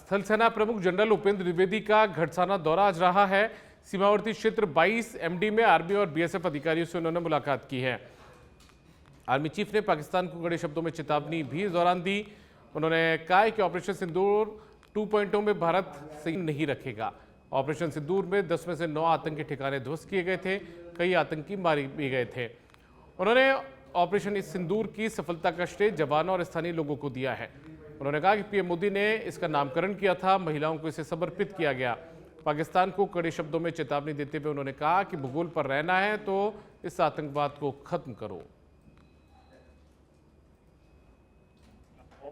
स्थल सेना प्रमुख जनरल उपेंद्र द्विवेदी का घटसाना दौरा आज रहा है। सीमावर्ती क्षेत्र 22 एमडी में आर्मी और बीएसएफ अधिकारियों से उन्होंने मुलाकात की है। आर्मी चीफ ने पाकिस्तान को कड़े शब्दों में चेतावनी भी इस दौरान दी। उन्होंने कहा कि ऑपरेशन सिंदूर 2.0 में भारत सही नहीं रखेगा। ऑपरेशन सिंदूर में 10 में से 9 आतंकी ठिकाने ध्वस्त किए गए थे, कई आतंकी मारे भी गए थे। उन्होंने ऑपरेशन सिंदूर की सफलता का श्रेय जवानों और स्थानीय लोगों को दिया है। उन्होंने कहा कि पीएम मोदी ने इसका नामकरण किया था, महिलाओं को इसे समर्पित किया गया। पाकिस्तान को कड़े शब्दों में चेतावनी देते हुए उन्होंने कहा कि भूगोल पर रहना है तो इस आतंकवाद को खत्म करो।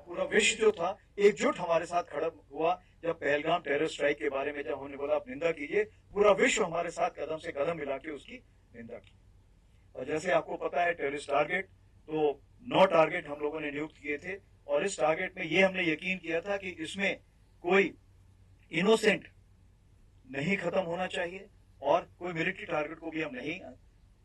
पूरा विश्व जो था एकजुट हमारे साथ खड़ा हुआ। जब पहलगाम टेरर स्ट्राइक के बारे में जब हमने बोला आप निंदा कीजिए, पूरा विश्व हमारे साथ कदम से कदम मिला के उसकी निंदा की। और जैसे आपको पता है टेररिस्ट टारगेट तो 9 टारगेट हम लोगों ने नियुक्त किए थे और इस टारगेट में ये हमने यकीन किया था कि इसमें कोई इनोसेंट नहीं खत्म होना चाहिए और कोई मिलिट्री टारगेट को भी हम नहीं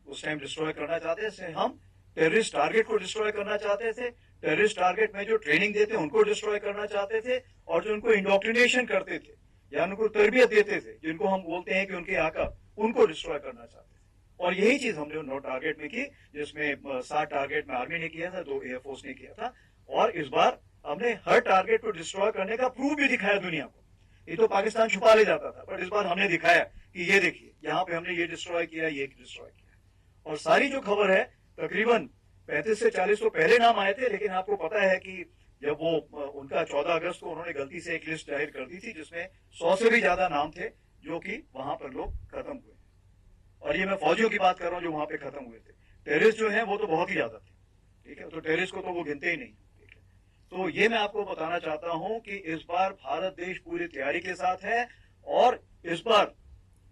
उस टाइम डिस्ट्रॉय करना चाहते थे। हम टेररिस्ट टारगेट को डिस्ट्रॉय करना चाहते थे। टेररिस्ट टारगेट में जो ट्रेनिंग देते उनको डिस्ट्रॉय करना चाहते थे और जो उनको इंडोक्ट्रिनेशन करते थे या उनको तरबियत देते थे, जिनको हम बोलते हैं कि उनके आका, उनको डिस्ट्रॉय करना चाहते थे। और यही चीज हमने 9 टारगेट में की, जिसमें 7 टारगेट में आर्मी ने किया था, 2 एयरफोर्स ने किया था। और इस बार हमने हर टारगेट को डिस्ट्रॉय करने का प्रूफ भी दिखाया दुनिया को। ये तो पाकिस्तान छुपा ले जाता था, पर इस बार हमने दिखाया कि ये देखिए यहाँ पे हमने ये डिस्ट्रॉय किया, ये डिस्ट्रॉय किया। और सारी जो खबर है तकरीबन 35 से 40 तो पहले नाम आए थे, लेकिन आपको पता है कि जब वो उनका 14 अगस्त को उन्होंने गलती से एक लिस्ट जाहिर कर दी थी जिसमें 100 से भी ज्यादा नाम थे जो कि वहां पर लोग खत्म हुए। और ये मैं फौजियों की बात कर रहा हूं जो वहां पे खत्म हुए थे। टेररिस्ट जो है वो तो बहुत ही ज्यादा थे, ठीक है, तो टेररिस्ट को तो वो गिनते ही नहीं, ठीक है। तो ये मैं आपको बताना चाहता हूं कि इस बार भारत देश पूरी तैयारी के साथ है और इस बार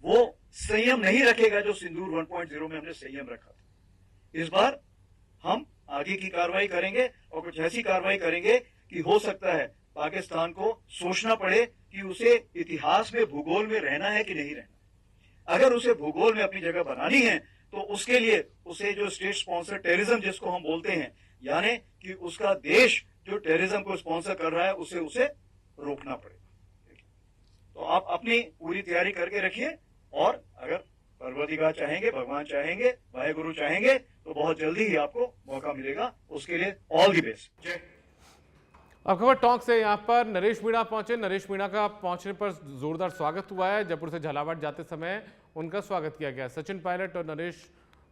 वो संयम नहीं रखेगा जो सिंदूर 1.0 में हमने संयम रखा था। इस बार हम आगे की कार्रवाई करेंगे और कुछ ऐसी कार्रवाई करेंगे कि हो सकता है पाकिस्तान को सोचना पड़े कि उसे इतिहास में, भूगोल में रहना है कि नहीं रहना। अगर उसे भूगोल में अपनी जगह बनानी है तो उसके लिए उसे जो स्टेट स्पॉन्सर टेररिज्म जिसको हम बोलते हैं, यानी कि उसका देश जो टेररिज्म को स्पॉन्सर कर रहा है उसे रोकना पड़ेगा। तो आप अपनी पूरी तैयारी करके रखिए और अगर परवरदिगार चाहेंगे, भगवान चाहेंगे, वाहेगुरु चाहेंगे तो बहुत जल्दी ही आपको मौका मिलेगा। उसके लिए ऑल दी बेस्ट। अब खबर टोंक से, यहाँ पर नरेश मीणा पहुंचे। नरेश मीणा का पहुंचने पर जोरदार स्वागत हुआ है। जयपुर से झालावाड़ जाते समय उनका स्वागत किया गया। सचिन पायलट और नरेश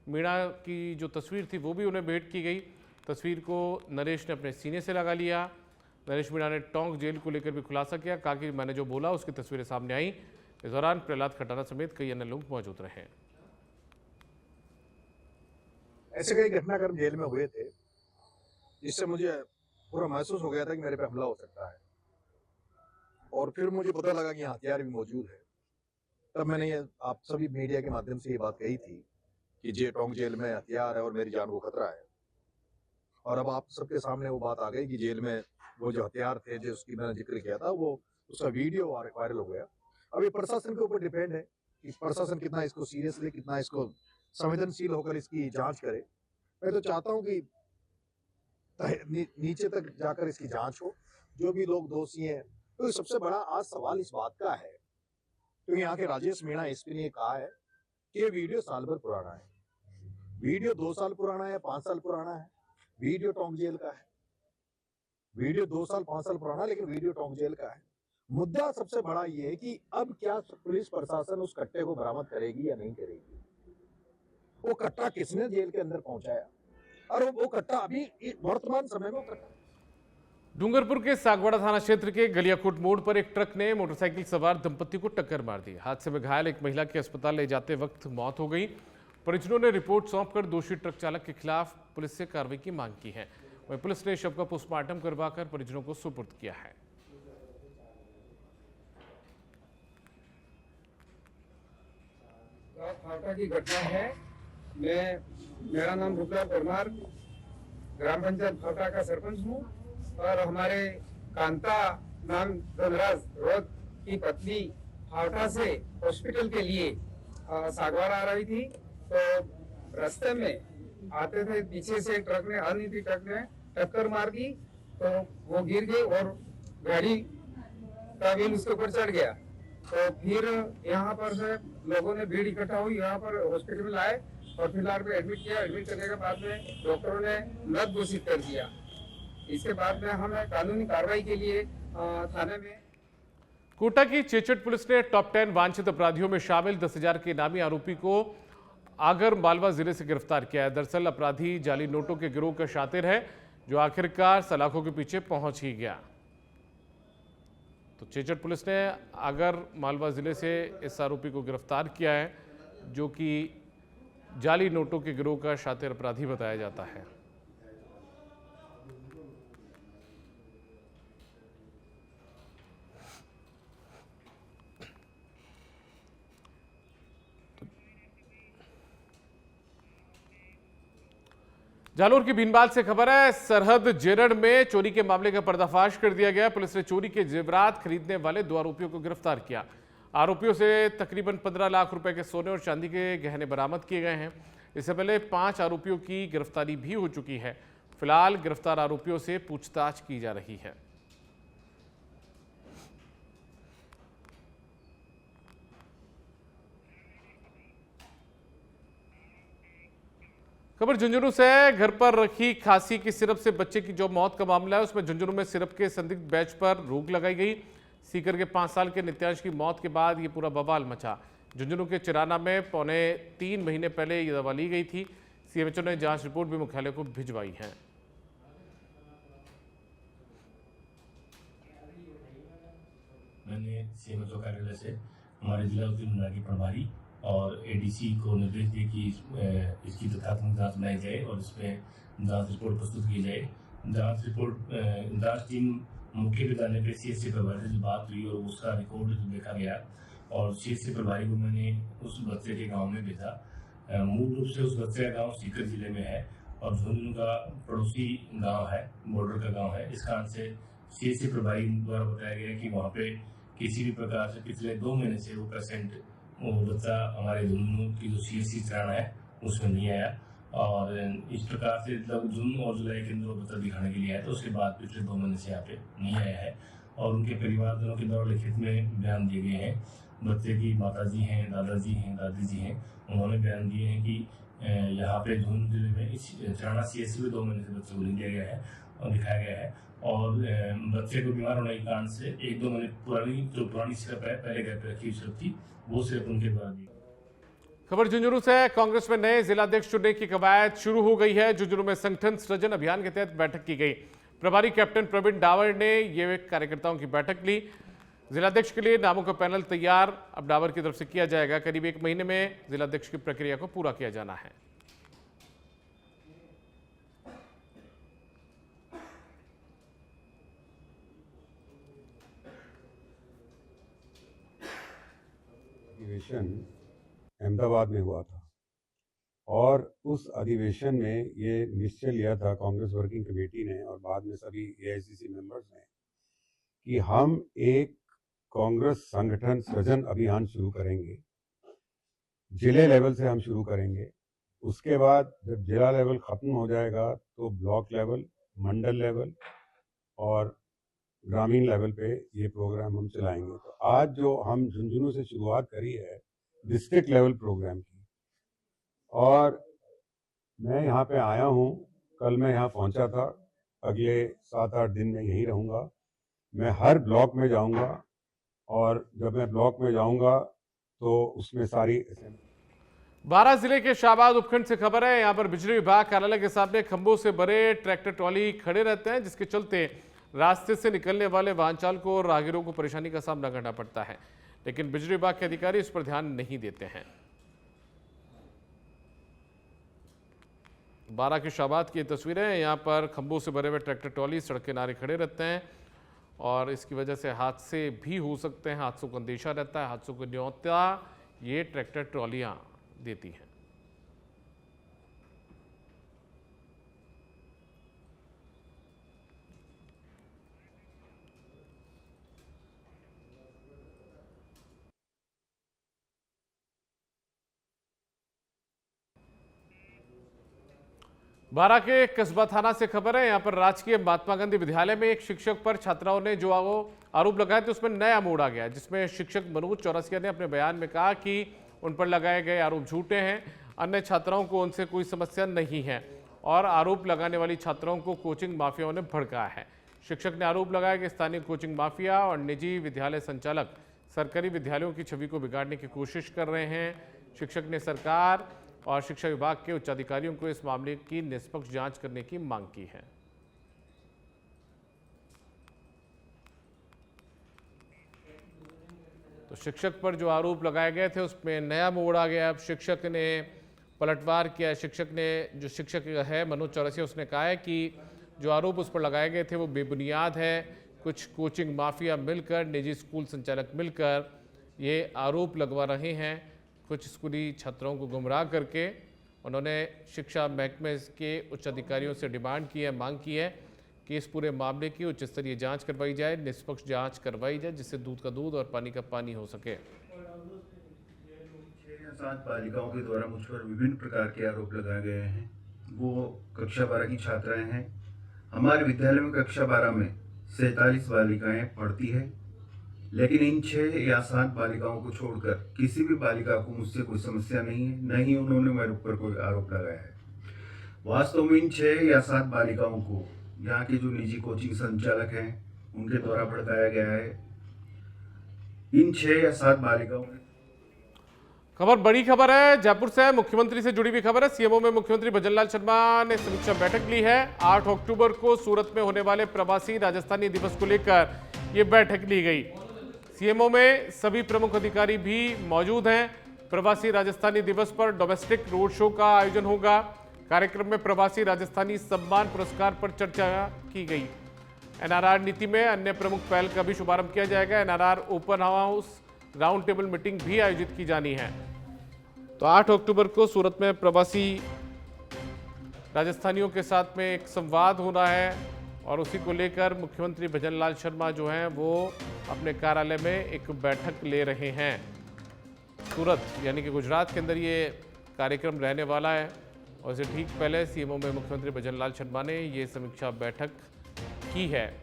मीणा की जो तस्वीर थी वो भी उन्हें भेंट की गई। तस्वीर को नरेश ने अपने सीने से लगा लिया। नरेश मीणा ने टोंक जेल को लेकर भी खुलासा किया, कहा कि मैंने जो बोला उसकी तस्वीरें सामने आई। इस दौरान प्रहलाद खटाना समेत कई अन्य लोग मौजूद रहे। ऐसे कई घटनाक्रम जेल में हुए थे जिससे मुझे पूरा महसूस हो गया था कि मेरे पे हमला हो सकता है। और फिर मुझे पता लगा कि यहाँ हथियार भी मौजूद है। तब मैंने ये आप सभी मीडिया के माध्यम से ये बात कही थी कि टोंक जेल में हथियार है और मेरी जान को खतरा है। और अब आप सबके सामने वो बात आ गई कि जेल में वो जो हथियार थे जिसकी मैंने जिक्र किया था वो उसका वीडियो वायरल हो गया। अब ये प्रशासन के ऊपर डिपेंड है कि प्रशासन कितना इसको सीरियसली, कितना इसको संवेदनशील होकर इसकी जांच करे। मैं तो चाहता हूं कि नीचे तक जाकर इसकी जांच हो, जो भी लोग दोषी हैं। तो सबसे बड़ा आज सवाल इस बात का है, तो यहाँ के राजेश मीणा एसपी ने कहा है कि ये वीडियो साल भर पुराना है, वीडियो 2 साल पुराना है, 5 साल पुराना है। वीडियो टोंक जेल का है, वीडियो 2 साल 5 साल पुराना, लेकिन वीडियो टोंक जेल का है। मुद्दा सबसे बड़ा ये है कि अब क्या पुलिस प्रशासन उस कट्टे को बरामद करेगी या नहीं करेगी। वो कट्टा किसने जेल के अंदर पहुंचाया और वो कट्टा अभी वर्तमान समय में कट्टा। डूंगरपुर के सागवाड़ा थाना क्षेत्र के गलियाकोट मोड़ पर एक ट्रक ने मोटरसाइकिल सवार दंपति को टक्कर मार दी। हादसे में घायल एक महिला की अस्पताल ले जाते वक्त मौत हो गई। परिजनों ने रिपोर्ट सौंपकर दोषी ट्रक चालक के खिलाफ पुलिस से कार्रवाई की मांग की है। वहीं पुलिस ने शव का पोस्टमार्टम करवाकर परिजनों को सुपुर्द किया है। फाटा की घटना है। मेरा नाम रूपलाल परमार, ग्राम पंचायत फाटा का सरपंच हूँ और हमारे कांता नाम धनराज रोड की पत्नी फाटा से हॉस्पिटल के लिए सागवाड़ा आ रही थी। तो रास्ते में आते थे, पीछे से ट्रक ने, अनियंत्रित ट्रक ने टक्कर मार दी तो वो गिर गई और गाड़ी का व्हील उसके ऊपर चढ़ गया। तो फिर यहाँ पर से लोगों ने भीड़ इकट्ठा हुई, यहाँ पर हॉस्पिटल में लाए और फिलहाल में एडमिट किया। एडमिट करने के बाद में डॉक्टरों ने मृत घोषित कर दिया। इसके बाद में हमें कानूनी कार्रवाई के लिए थाने में। कोटा की चेचट पुलिस ने टॉप 10 वांछित अपराधियों में शामिल 10,000 के इनामी आरोपी को आगर मालवा जिले से गिरफ्तार किया है। दरअसल अपराधी जाली नोटों के गिरोह का शातिर है, जो आखिरकार सलाखों के पीछे पहुंच ही गया। तो चेचट पुलिस ने आगर मालवा जिले से इस आरोपी को गिरफ्तार किया है, जो कि जाली नोटों के गिरोह का शातिर अपराधी बताया जाता है। जालोर की भीनबाल से खबर है, सरहद जेरड़ में चोरी के मामले का पर्दाफाश कर दिया गया। पुलिस ने चोरी के जेवरात खरीदने वाले 2 आरोपियों को गिरफ्तार किया। आरोपियों से तकरीबन 15 लाख रुपए के सोने और चांदी के गहने बरामद किए गए हैं। इससे पहले 5 आरोपियों की गिरफ्तारी भी हो चुकी है। फिलहाल गिरफ्तार आरोपियों से पूछताछ की जा रही है। खबर झुंझुनू से है। घर पर रखी खांसी की सिरप से बच्चे की जो मौत का मामला है, उसमें झुंझुनू में सिरप के संदिग्ध बैच पर रोक लगाई गई। सीकर के 5 साल के नित्यांश की मौत के बाद ये पूरा बवाल मचा। झुंझुनू के चिराना में पौने 3 महीने पहले ये दवा ली गई थी। सीएमएचओ ने जांच रिपोर्ट भी मुख्यालय को भिजवाई है। मैंने सीएमएचओ कार्यालय से हमारे जिला उत्तीर्ण विभाग के प्रभारी और एडीसी को निर्देश दिए कि इसकी तथ्यात्मक जांच बनाई जाए और इसमें जांच रिपोर्ट प्रस्तुत की जाए। जांच टीम मौके पर जाने पर सीएचसी प्रभारी से बात हुई और उसका रिकॉर्ड देखा गया और सीएचसी प्रभारी को मैंने उस बच्चे के गाँव में भेजा। मूल रूप से उस बच्चे का गाँव सीकर जिले में है और झुंझुनू का पड़ोसी गाँव है, बॉर्डर का गाँव है। इस कारण से सीएचसी प्रभारी द्वारा बताया गया कि वहाँ पे किसी भी प्रकार से पिछले 2 महीने से वो बच्चा हमारे झुंझुनू की जो सीएचसी चिराना है उसमें नहीं आया और इस प्रकार से जून और जुलाई के अंदर वो बच्चा दिखाने के लिए आया। तो उसके बाद पिछले 2 महीने से यहाँ पे नहीं आया है और उनके परिवारजनों के द्वारा लिखित में बयान दिए गए हैं। बच्चे की माताजी हैं, दादाजी हैं, दादी जी हैं, उन्होंने बयान दिए हैं कि यहाँ पे झुंझुनू जिले में इस चिराना सीएचसी में 2 महीने से बच्चे को नहीं दिया गया है और दिखाया गया है और बच्चे को बीमार होने के कारण से 1-2 महीने पुरानी सिरप है, पहले घर पे रखी हुई सिरप थी, वो सिर्फ उनके द्वारा दी। खबर झुंझुनू से। कांग्रेस में नए जिलाध्यक्ष चुनने की कवायद शुरू हो गई है। झुंझुनू में संगठन सृजन अभियान के तहत बैठक की गई। प्रभारी कैप्टन प्रवीण डावर ने ये कार्यकर्ताओं की बैठक ली। जिलाध्यक्ष के लिए नामों का पैनल तैयार अब डावर की तरफ से किया जाएगा। करीब 1 महीने में जिलाध्यक्ष की प्रक्रिया को पूरा किया जाना है। अधिवेशन अहमदाबाद में हुआ था और उस अधिवेशन में ये निश्चय लिया था कांग्रेस वर्किंग कमेटी ने और बाद में सभी एआईसीसी मेंबर्स ने कि हम एक कांग्रेस संगठन सृजन अभियान शुरू करेंगे। जिले लेवल से हम शुरू करेंगे, उसके बाद जब जिला लेवल खत्म हो जाएगा तो ब्लॉक लेवल, मंडल लेवल और ग्रामीण लेवल पे ये प्रोग्राम हम चलाएंगे। तो आज जो हम झुंझुनू से शुरुआत करी है डिस्ट्रिक्ट लेवल प्रोग्राम की, और मैं यहाँ पे आया हूँ, कल मैं यहाँ पहुँचा था, अगले 7-8 दिन में यहीं रहूँगा। मैं हर ब्लॉक में जाऊँगा और जब मैं ब्लॉक में जाऊँगा तो उसमें सारी 12 जिले के शाहबाद उपखंड से खबर है। यहाँ पर बिजली विभाग कार्यालय के सामने खंभों से भरे ट्रैक्टर ट्रॉली खड़े रहते हैं, जिसके चलते रास्ते से निकलने वाले वाहन चालकों और राहगीरों को परेशानी का सामना करना पड़ता है, लेकिन बिजली विभाग के अधिकारी इस पर ध्यान नहीं देते हैं। 12 के शाहबाद की तस्वीरें हैं। यहाँ पर खंभों से भरे हुए ट्रैक्टर ट्रॉली सड़क के किनारे खड़े रहते हैं और इसकी वजह से हादसे भी हो सकते हैं। हादसों का अंदेशा रहता है। हादसों को न्योता ये ट्रैक्टर ट्रॉलियाँ देती हैं। बारां के कस्बा थाना से खबर है। यहाँ पर राजकीय महात्मा गांधी विद्यालय में एक शिक्षक पर छात्राओं ने जो आरोप लगाए थे उसमें नया मोड़ आ गया, जिसमें शिक्षक मनोज चौरसिया ने अपने बयान में कहा कि उन पर लगाए गए आरोप झूठे हैं, अन्य छात्राओं को उनसे कोई समस्या नहीं है और आरोप लगाने वाली छात्राओं को कोचिंग माफियाओं ने भड़काया है। शिक्षक ने आरोप लगाया कि स्थानीय कोचिंग माफिया और निजी विद्यालय संचालक सरकारी विद्यालयों की छवि को बिगाड़ने की कोशिश कर रहे हैं। शिक्षक ने सरकार और शिक्षा विभाग के उच्चाधिकारियों को इस मामले की निष्पक्ष जांच करने की मांग की है। तो शिक्षक पर जो आरोप लगाए गए थे उसमें नया मोड़ आ गया। अब शिक्षक ने पलटवार किया। शिक्षक है मनोज चौरसिया, उसने कहा है कि जो आरोप उस पर लगाए गए थे वो बेबुनियाद है। कुछ कोचिंग माफिया मिलकर, निजी स्कूल संचालक मिलकर ये आरोप लगवा रहे हैं। कुछ स्कूली छात्रों को गुमराह करके उन्होंने शिक्षा महकमे के उच्च अधिकारियों से डिमांड की है, मांग की है कि इस पूरे मामले की उच्च स्तरीय जांच करवाई जाए, निष्पक्ष जांच करवाई जाए, जिससे दूध का दूध और पानी का पानी हो सके। 6 या 7 बालिकाओं के द्वारा मुझ पर विभिन्न प्रकार के आरोप लगाए गए हैं। वो कक्षा 12 की छात्राएं हैं। हमारे विद्यालय में कक्षा 12 में 47 बालिकाएं पढ़ती है, लेकिन इन 6 या 7 बालिकाओं को छोड़कर किसी भी बालिका को मुझसे कोई समस्या नहीं है, न ही उन्होंने मेरे ऊपर कोई आरोप लगाया है। वास्तव में इन 6 या 7 बालिकाओं को यहाँ के जो निजी कोचिंग संचालक हैं उनके द्वारा भड़काया गया है। इन 6 या 7 बालिकाओं ने बड़ी खबर है जयपुर से, मुख्यमंत्री से जुड़ी हुई खबर है। सीएमओ में मुख्यमंत्री भजनलाल शर्मा ने समीक्षा बैठक ली है। 8 अक्टूबर को सूरत में होने वाले प्रवासी राजस्थानी दिवस को लेकर यह बैठक ली गई। सीएमओ में सभी प्रमुख अधिकारी भी मौजूद हैं। प्रवासी राजस्थानी दिवस पर डोमेस्टिक रोड शो का आयोजन होगा। कार्यक्रम में प्रवासी राजस्थानी सम्मान पुरस्कार पर चर्चा की गई। एनआरआर नीति में अन्य प्रमुख पहल का भी शुभारंभ किया जाएगा। NRR open house round table meeting भी आयोजित की जानी है। तो 8 अक्टूबर को सूरत में प्रवासी राजस्थानियों के साथ में एक संवाद होना है और उसी को लेकर मुख्यमंत्री भजनलाल शर्मा जो हैं वो अपने कार्यालय में एक बैठक ले रहे हैं। सूरत यानी कि गुजरात के अंदर ये कार्यक्रम रहने वाला है और इससे ठीक पहले सीएमओ में मुख्यमंत्री भजनलाल शर्मा ने ये समीक्षा बैठक की है।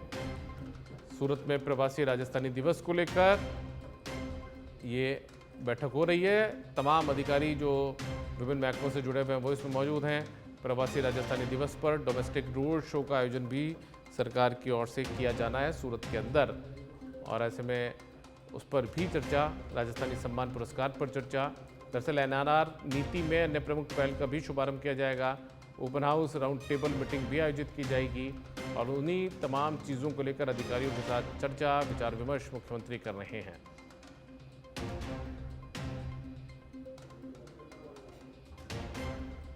सूरत में प्रवासी राजस्थानी दिवस को लेकर ये बैठक हो रही है। तमाम अधिकारी जो विभिन्न महकमों से जुड़े हुए हैं वो इसमें मौजूद हैं। प्रवासी राजस्थानी दिवस पर डोमेस्टिक रोड शो का आयोजन भी सरकार की ओर से किया जाना है सूरत के अंदर और ऐसे में उस पर भी चर्चा, राजस्थानी सम्मान पुरस्कार पर चर्चा। दरअसल एनआरआर नीति में अन्य प्रमुख पहल का भी शुभारंभ किया जाएगा। Open house round table meeting भी आयोजित की जाएगी और उन्हीं तमाम चीज़ों को लेकर अधिकारियों के साथ चर्चा, विचार विमर्श मुख्यमंत्री कर रहे हैं।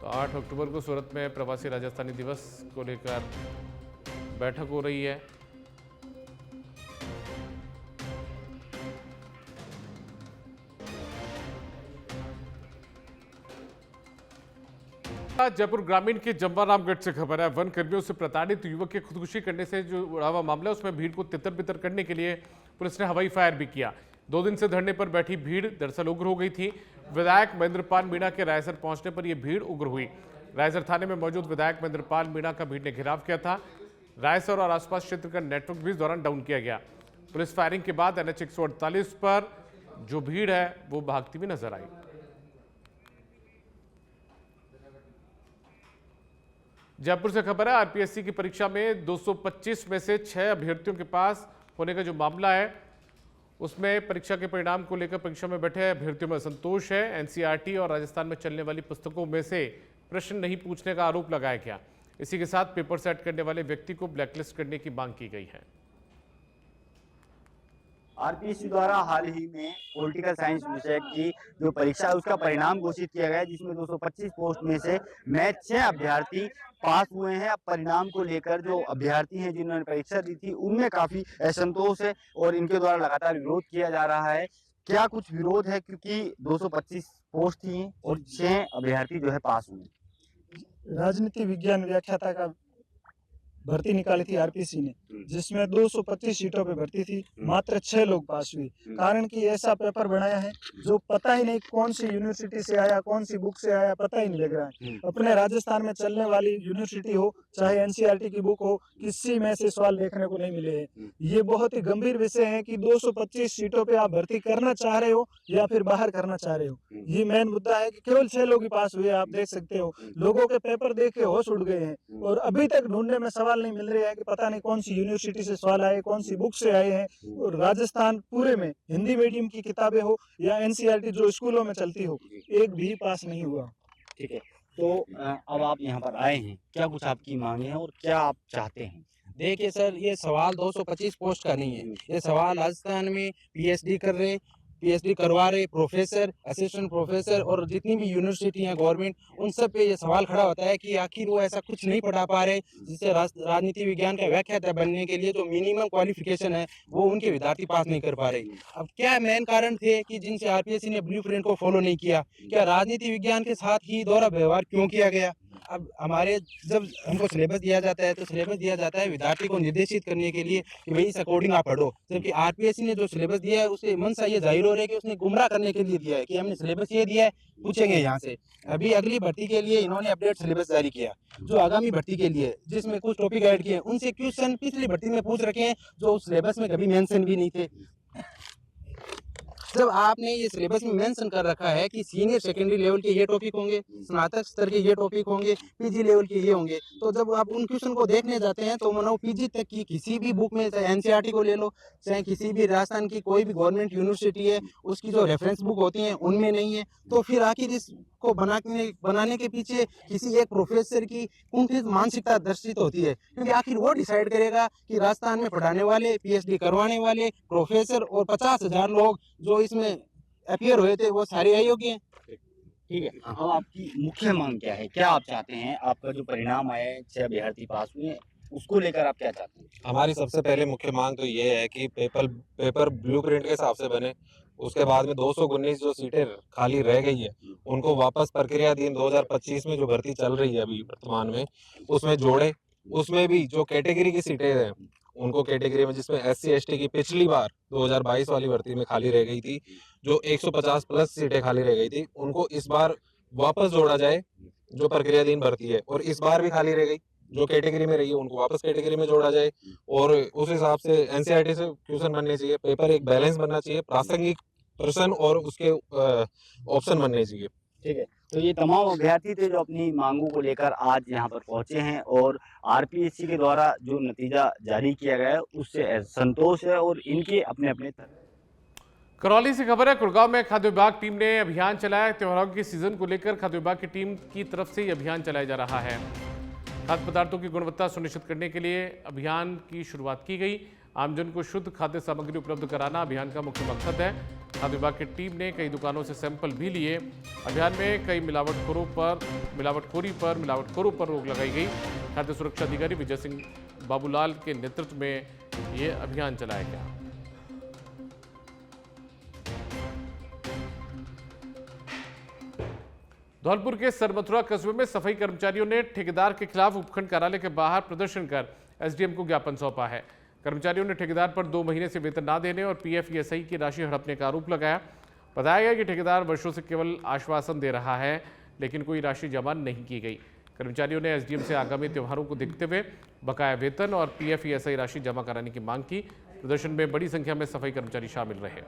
तो 8 अक्टूबर को सूरत में प्रवासी राजस्थानी दिवस को लेकर बैठक हो रही है। जयपुर ग्रामीण के जम्बा रामगढ़ से खबर है। वन कर्मियों से प्रताड़ित युवक के खुदकुशी करने से जो जुड़ा हुआ मामला है उसमें भीड़ को तितर-बितर करने के लिए पुलिस ने हवाई फायर भी किया। 2 दिन से धरने पर बैठी भीड़ दरअसल उग्र हो गई थी। विधायक महेंद्रपाल मीणा के रायसर पहुंचने पर यह भीड़ उग्र हुई। रायसर थाने में मौजूद विधायक महेंद्रपाल मीणा का भीड़ ने घेराव किया था। रायसर और आसपास क्षेत्र का नेटवर्क भी इस दौरान डाउन किया गया। पुलिस फायरिंग के बाद NH 148 पर जो भीड़ है वो भागती हुई नजर आई। जयपुर से खबर है, आरपीएससी की परीक्षा में 225 में से 6 अभ्यर्थियों के पास होने का जो मामला है उसमें परीक्षा के परिणाम को लेकर परीक्षा में बैठे अभ्यर्थियों में असंतोष है। एनसीईआरटी और राजस्थान में चलने वाली पुस्तकों में से प्रश्न नहीं पूछने का आरोप लगाया गया। इसी के साथ पेपर सेट करने वाले व्यक्ति को ब्लैकलिस्ट करने की मांग की गई है। आरपीएससी द्वारा हाल ही में पॉलिटिकल साइंस विषय की जो परीक्षा है उसका परिणाम घोषित किया गया, जिसमें 225 पोस्ट में से मैथ 6 अभ्यर्थी पास हुए हैं। अब परिणाम को लेकर जो अभ्यर्थी हैं जिन्होंने परीक्षा दी थी उनमें काफी असंतोष है और इनके द्वारा लगातार विरोध किया जा रहा है। क्या कुछ विरोध है, क्योंकि 225 पोस्ट थी और 6 अभ्यर्थी जो है पास हुए। राजनीति विज्ञान व्याख्याता का भर्ती निकाली थी आरपीएससी ने, जिसमें 225 सीटों पे भर्ती थी, मात्र 6 लोग पास हुए। कारण कि ऐसा पेपर बनाया है जो पता ही नहीं कौन सी यूनिवर्सिटी से आया, कौन सी बुक से आया, पता ही नहीं लग रहा है। अपने राजस्थान में चलने वाली यूनिवर्सिटी हो चाहे एनसीईआरटी की बुक हो, किसी में से सवाल देखने को नहीं मिले हैं। ये बहुत ही गंभीर विषय है कि 225 सीटों पे आप भर्ती करना चाह रहे हो या फिर बाहर करना चाह रहे हो। ये मेन मुद्दा है कि केवल 6 लोग ही पास हुए, आप देख सकते हो। लोगों के पेपर देख के होश उड़ गए हैं और अभी तक ढूंढने में सवाल नहीं मिल रहे हैं कि पता नहीं कौन सी यूनिवर्सिटी से सवाल आए, कौन सी बुक से आए हैं। और राजस्थान पूरे में हिंदी मीडियम की किताबें हो या एनसीईआरटी जो स्कूलों में चलती हो, एक भी पास नहीं हुआ। ठीक है, तो अब आप यहाँ पर आए हैं, क्या कुछ आपकी मांगे हैं और क्या आप चाहते हैं? देखिए सर, ये सवाल 225 पोस्ट का नहीं है। ये सवाल राजस्थान में पीएचडी कर रहे, पीएचडी करवा रहे प्रोफेसर, असिस्टेंट प्रोफेसर और जितनी भी यूनिवर्सिटी हैं गवर्नमेंट, उन सब पे ये सवाल खड़ा होता है कि आखिर वो ऐसा कुछ नहीं पढ़ा पा रहे जिससे राजनीति विज्ञान का व्याख्याता बनने के लिए जो मिनिमम क्वालिफिकेशन है वो उनके विद्यार्थी पास नहीं कर पा रहे। अब क्या मेन कारण थे कि जिनसे आरपीएससी ने ब्लूप्रिंट को फॉलो नहीं किया? क्या राजनीति विज्ञान के साथ ही दोहरा व्यवहार क्यों किया गया? अब हमारे जब हमको सिलेबस दिया जाता है तो सिलेबस दिया जाता है विद्यार्थी को निर्देशित करने के लिए कि भाई इस अकॉर्डिंग आप पढ़ो, जबकि आरपीएससी ने जो सिलेबस दिया है उससे मनसा ये जाहिर हो रहा है कि उसने गुमराह करने के लिए दिया है कि हमने सिलेबस ये दिया है, पूछेंगे यहाँ से। अभी अगली भर्ती के लिए इन्होंने अपडेट सिलेबस जारी किया जो आगामी भर्ती के लिए, जिसमें कुछ टॉपिक ऐड किए, उनसे क्वेश्चन पिछली भर्ती में पूछ रखे हैं जो उस सिलेबस में कभी मेंशन भी नहीं थे। जब आपने ये सिलेबस में मेंशन कर रखा है कि सीनियर सेकेंडरी लेवल के ये टॉपिक होंगे, स्नातक स्तर के ये टॉपिक होंगे, पीजी लेवल के ये होंगे, तो जब आप उन क्वेश्चन को देखने जाते हैं तो मानो पीजी तक की किसी भी बुक में, चाहे एनसीईआरटी को ले लो, चाहे किसी भी राजस्थान की कोई भी गवर्नमेंट यूनिवर्सिटी है, उसकी जो रेफरेंस बुक होती है उनमें नहीं है। तो फिर आखिर इसको बनाने के पीछे किसी एक प्रोफेसर की कुंठित मानसिकता दर्शित होती है, क्योंकि आखिर वो डिसाइड करेगा कि राजस्थान में पढ़ाने वाले, पीएचडी करवाने वाले प्रोफेसर और 50,000 लोग जो इसमें अपीयर हुए थे वो सारे अयोग्य हैं। ठीक है, अब आपकी मुख्य मांग क्या है? क्या आप चाहते हैं? आपका जो परिणाम आया है, 6 अभ्यर्थी पास हुए हैं, उसको लेकर आप क्या चाहते हैं? हमारी सबसे पहले मुख्य मांग तो ये है कि पेपर ब्लूप्रिंट के हिसाब से बने। उसके बाद में 219 जो सीटें खाली रह गई है उनको वापस प्रक्रियाधीन 2025 में जो भर्ती चल रही है अभी वर्तमान में, उसमें जोड़े। उसमें भी जो कैटेगरी की सीटें हैं उनको कैटेगरी में, जिसमें एससी एसटी की पिछली बार 2022 वाली भर्ती में खाली रह गई थी, जो 150 प्लस सीटें खाली रह गई थी, उनको इस बार वापस जोड़ा जाए जो प्रक्रियाधीन भर्ती है। और इस बार भी खाली रह गई जो कैटेगरी में रही है उनको वापस कैटेगरी में जोड़ा जाए। और उस हिसाब से एनसीईआरटी से क्वेश्चन बनने चाहिए, पेपर एक बैलेंस बनना चाहिए, प्रासंगिक प्रश्न और उसके ऑप्शन बनने चाहिए। ठीक है, तो ये तमाम अभ्यर्थी थे जो अपनी मांगों को लेकर आज यहाँ पर पहुंचे हैं और आरपीएससी के द्वारा जो नतीजा जारी किया गया है उससे संतोष है और इनके अपने अपने करौली से खबर है, गुड़गांव में खाद्य विभाग टीम ने अभियान चलाया। त्योहारों के सीजन को लेकर खाद्य विभाग की टीम की तरफ से ये अभियान चलाया जा रहा है। खाद्य पदार्थों की गुणवत्ता सुनिश्चित करने के लिए अभियान की शुरुआत की गई। आमजन को शुद्ध खाद्य सामग्री उपलब्ध कराना अभियान का मुख्य मकसद है। खाद्य विभाग की टीम ने कई दुकानों से सैंपल भी लिए। अभियान में कई मिलावटखोरों पर रोक लगाई गई। खाद्य सुरक्षा अधिकारी विजय सिंह बाबूलाल के नेतृत्व में ये अभियान चलाया गया। धौलपुर के सरमथुरा कस्बे में सफाई कर्मचारियों ने ठेकेदार के खिलाफ उपखंड कार्यालय के बाहर प्रदर्शन कर एसडीएम को ज्ञापन सौंपा है। कर्मचारियों ने ठेकेदार पर 2 महीने से वेतन न देने और पीएफ ईएसआई की राशि हड़पने का आरोप लगाया। बताया गया कि ठेकेदार वर्षों से केवल आश्वासन दे रहा है, लेकिन कोई राशि जमा नहीं की गई। कर्मचारियों ने एसडीएम से आगामी त्योहारों को देखते हुए बकाया वेतन और पीएफ ईएसआई राशि जमा कराने की मांग की। प्रदर्शन में बड़ी संख्या में सफाई कर्मचारी शामिल रहे।